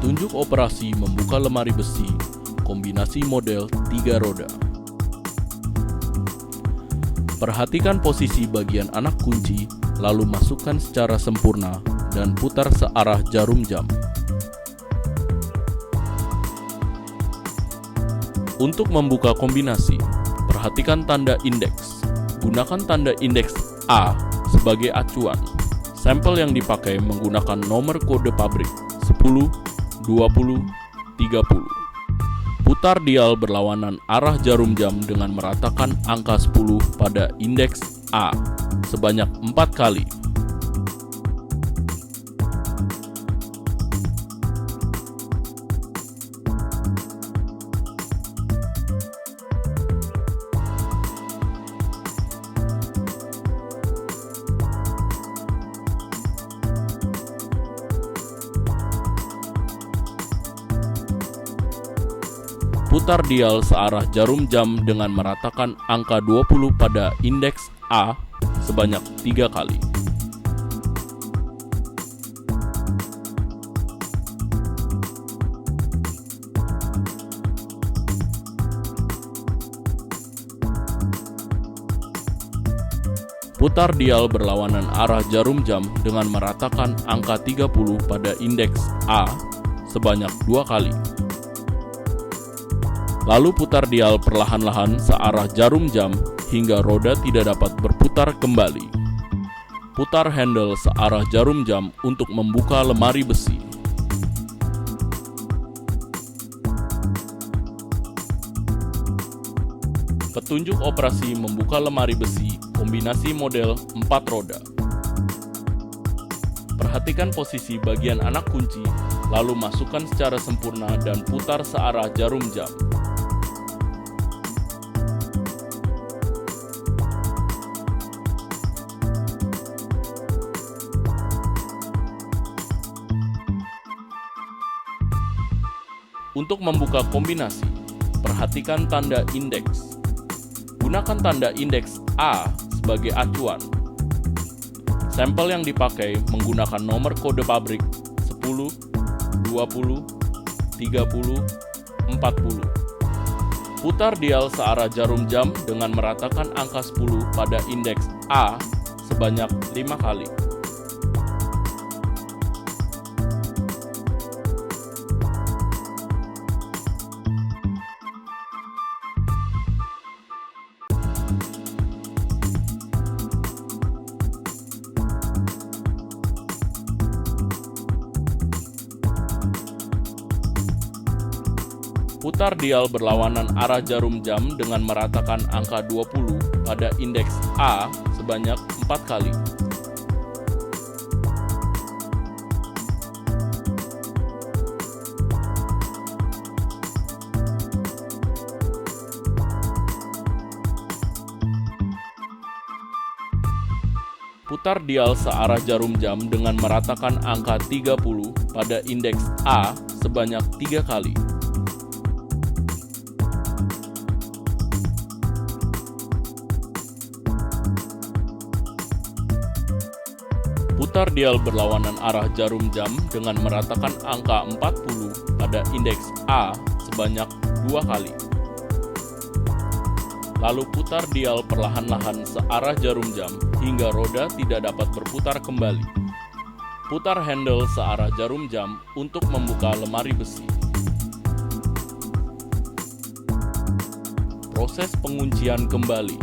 Petunjuk operasi membuka lemari besi, kombinasi model 3 roda. Perhatikan posisi bagian anak kunci, lalu masukkan secara sempurna dan putar searah jarum jam. Untuk membuka kombinasi, perhatikan tanda indeks. Gunakan tanda indeks A sebagai acuan. Sampel yang dipakai menggunakan nomor kode pabrik 10, 20, 30. Putar dial berlawanan arah jarum jam dengan meratakan angka 10 pada indeks A sebanyak 4 kali. Putar dial searah jarum jam dengan meratakan angka 20 pada indeks A sebanyak 3 kali. Putar dial berlawanan arah jarum jam dengan meratakan angka 30 pada indeks A sebanyak 2 kali. Lalu putar dial perlahan-lahan searah jarum jam hingga roda tidak dapat berputar kembali. Putar handle searah jarum jam untuk membuka lemari besi. Petunjuk operasi membuka lemari besi, kombinasi model 4 roda. Perhatikan posisi bagian anak kunci, lalu masukkan secara sempurna dan putar searah jarum jam. Untuk membuka kombinasi, perhatikan tanda indeks. Gunakan tanda indeks A sebagai acuan. Sampel yang dipakai menggunakan nomor kode pabrik 10, 20, 30, 40. Putar dial searah jarum jam dengan meratakan angka 10 pada indeks A sebanyak 5 kali. Putar dial berlawanan arah jarum jam dengan meratakan angka 20 pada indeks A sebanyak 4 kali. Putar dial searah jarum jam dengan meratakan angka 30 pada indeks A sebanyak 3 kali. Putar dial berlawanan arah jarum jam dengan meratakan angka 40 pada indeks A sebanyak 2 kali. Lalu putar dial perlahan-lahan searah jarum jam hingga roda tidak dapat berputar kembali. Putar handle searah jarum jam untuk membuka lemari besi. Proses penguncian kembali.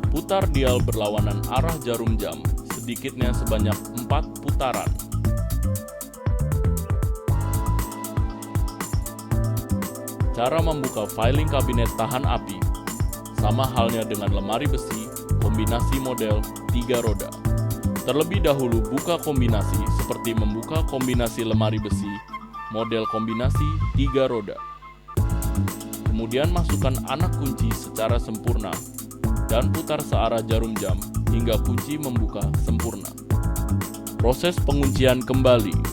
Putar dial berlawanan arah jarum jam sedikitnya sebanyak 4 putaran. Cara membuka filing kabinet tahan api sama halnya dengan lemari besi kombinasi model 3 roda. Terlebih dahulu buka kombinasi seperti membuka kombinasi lemari besi model kombinasi 3 roda. Kemudian masukkan anak kunci secara sempurna dan putar searah jarum jam hingga kunci membuka sempurna. Proses penguncian kembali.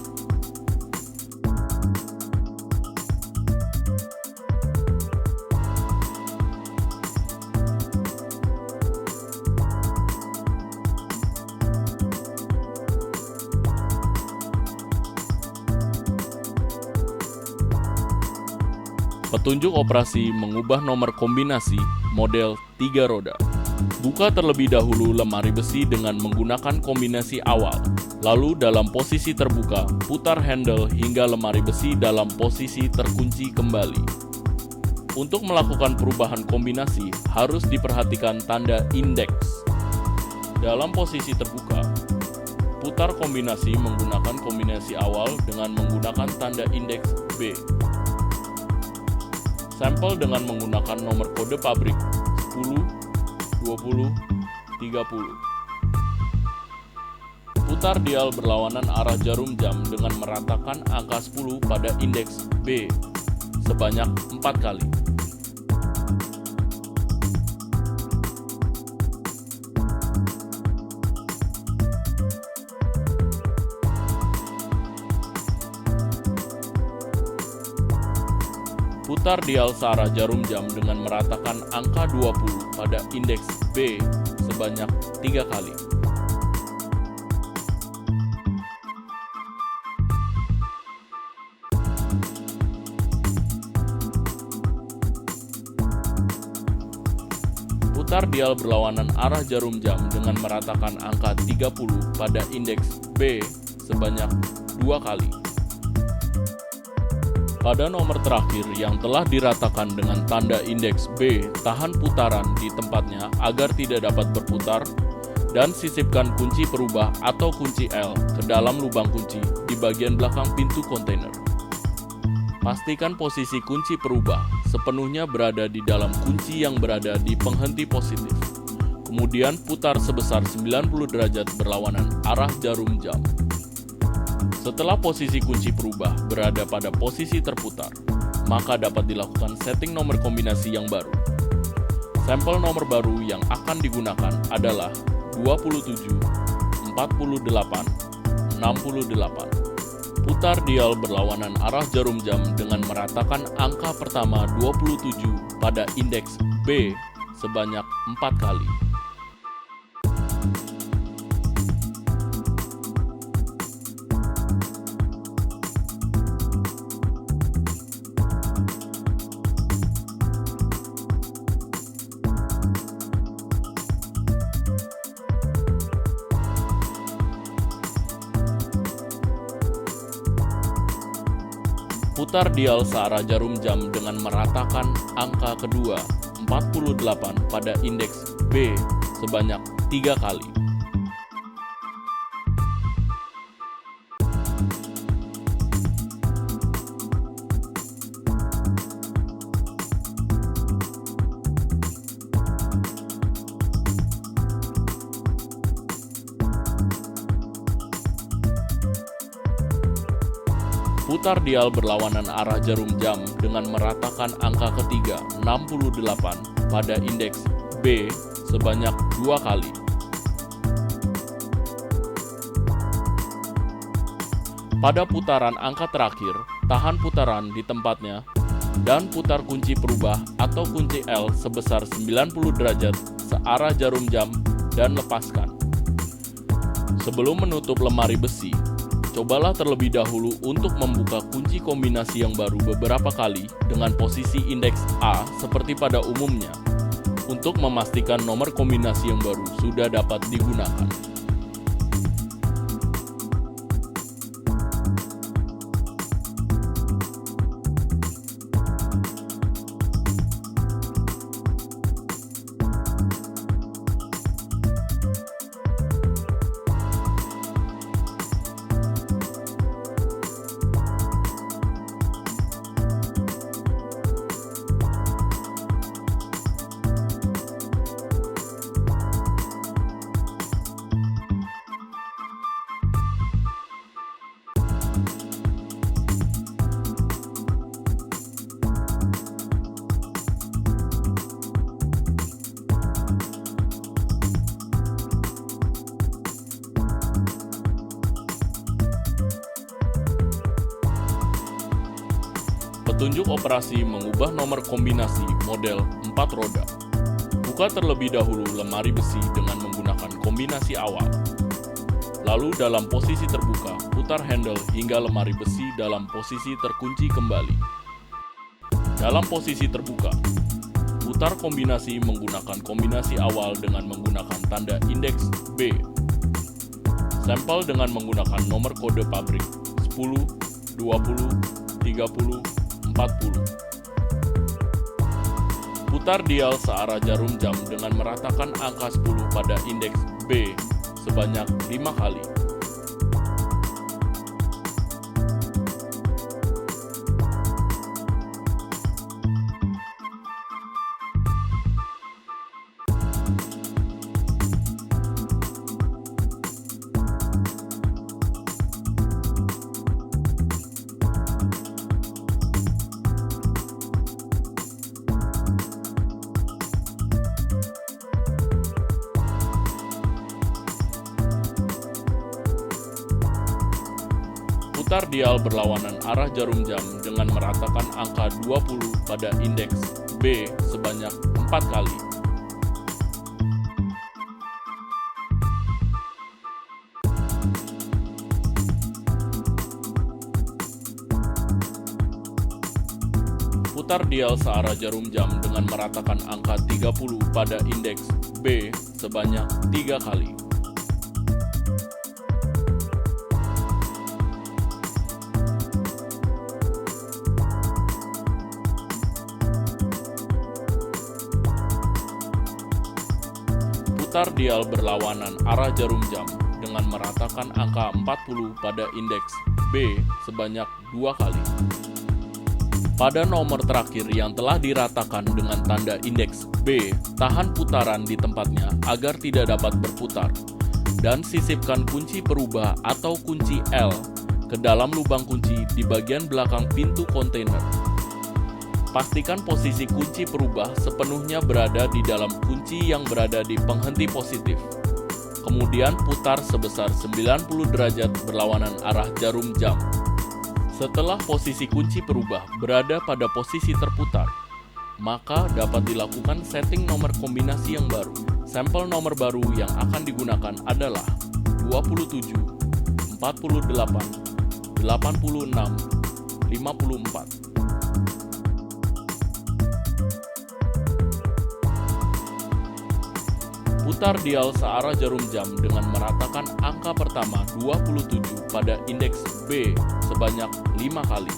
Petunjuk operasi mengubah nomor kombinasi model 3 roda. Buka terlebih dahulu lemari besi dengan menggunakan kombinasi awal. Lalu dalam posisi terbuka, putar handle hingga lemari besi dalam posisi terkunci kembali. Untuk melakukan perubahan kombinasi, harus diperhatikan tanda indeks. Dalam posisi terbuka, putar kombinasi menggunakan kombinasi awal dengan menggunakan tanda indeks B. Sampel dengan menggunakan nomor kode pabrik 10, 20, 30. Putar dial berlawanan arah jarum jam dengan meratakan angka 10 pada indeks B sebanyak 4 kali. Putar dial searah jarum jam dengan meratakan angka 20 pada indeks B sebanyak 3 kali. Putar dial berlawanan arah jarum jam dengan meratakan angka 30 pada indeks B sebanyak 2 kali. Pada nomor terakhir yang telah diratakan dengan tanda indeks B, tahan putaran di tempatnya agar tidak dapat berputar dan sisipkan kunci perubah atau kunci L ke dalam lubang kunci di bagian belakang pintu kontainer. Pastikan posisi kunci perubah sepenuhnya berada di dalam kunci yang berada di penghenti positif. Kemudian putar sebesar 90 derajat berlawanan arah jarum jam. Setelah posisi kunci perubah berada pada posisi terputar, maka dapat dilakukan setting nomor kombinasi yang baru. Sampel nomor baru yang akan digunakan adalah 27, 48, 68. Putar dial berlawanan arah jarum jam dengan meratakan angka pertama 27 pada indeks B sebanyak 4 kali. Putar dial searah jarum jam dengan meratakan angka kedua 48 pada indeks B sebanyak 3 kali. Putar dial berlawanan arah jarum jam dengan meratakan angka ketiga 68 pada indeks B sebanyak 2 kali. Pada putaran angka terakhir, tahan putaran di tempatnya dan putar kunci perubah atau kunci L sebesar 90 derajat searah jarum jam dan lepaskan. Sebelum menutup lemari besi, cobalah terlebih dahulu untuk membuka kunci kombinasi yang baru beberapa kali dengan posisi indeks A seperti pada umumnya untuk memastikan nomor kombinasi yang baru sudah dapat digunakan. Petunjuk operasi mengubah nomor kombinasi model 4 roda. Buka terlebih dahulu lemari besi dengan menggunakan kombinasi awal. Lalu dalam posisi terbuka, putar handle hingga lemari besi dalam posisi terkunci kembali. Dalam posisi terbuka, putar kombinasi menggunakan kombinasi awal dengan menggunakan tanda indeks B. Sampel dengan menggunakan nomor kode pabrik 10, 20, 30, 40. Putar dial searah jarum jam dengan meratakan angka 10 pada indeks B sebanyak 5 kali. Putar dial berlawanan arah jarum jam dengan meratakan angka 20 pada indeks B sebanyak 4 kali. Putar dial searah jarum jam dengan meratakan angka 30 pada indeks B sebanyak 3 kali. Putar dial berlawanan arah jarum jam dengan meratakan angka 40 pada indeks B sebanyak 2 kali. Pada nomor terakhir yang telah diratakan dengan tanda indeks B, tahan putaran di tempatnya agar tidak dapat berputar, dan sisipkan kunci perubah atau kunci L ke dalam lubang kunci di bagian belakang pintu kontainer. Pastikan posisi kunci perubah sepenuhnya berada di dalam kunci yang berada di penghenti positif. Kemudian putar sebesar 90 derajat berlawanan arah jarum jam. Setelah posisi kunci perubah berada pada posisi terputar, maka dapat dilakukan setting nomor kombinasi yang baru. Sampel nomor baru yang akan digunakan adalah 27, 48, 86, 54. Putar dial searah jarum jam dengan meratakan angka pertama 27 pada indeks B sebanyak 5 kali.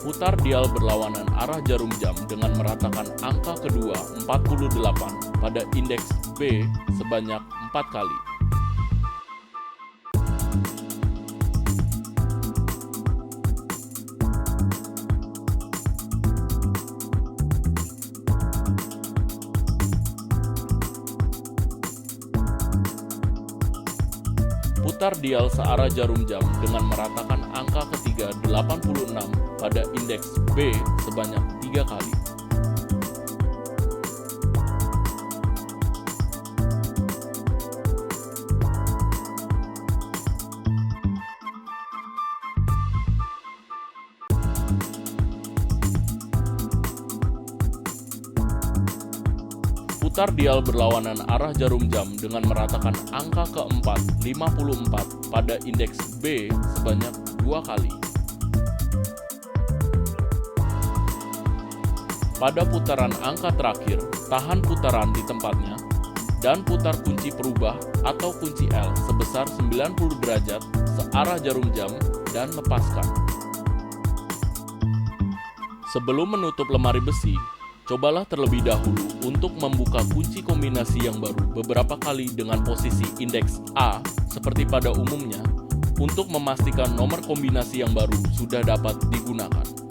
Putar dial berlawanan arah jarum jam dengan meratakan angka kedua 48 pada indeks B sebanyak 4 kali. Putar dial searah jarum jam dengan meratakan angka ketiga 86 pada indeks B sebanyak 3 kali. Putar dial berlawanan arah jarum jam dengan meratakan angka keempat 54 pada indeks B sebanyak 2 kali. Pada putaran angka terakhir, tahan putaran di tempatnya dan putar kunci perubah atau kunci L sebesar 90 derajat searah jarum jam dan lepaskan. Sebelum menutup lemari besi, cobalah terlebih dahulu untuk membuka kunci kombinasi yang baru beberapa kali dengan posisi indeks A seperti pada umumnya untuk memastikan nomor kombinasi yang baru sudah dapat digunakan.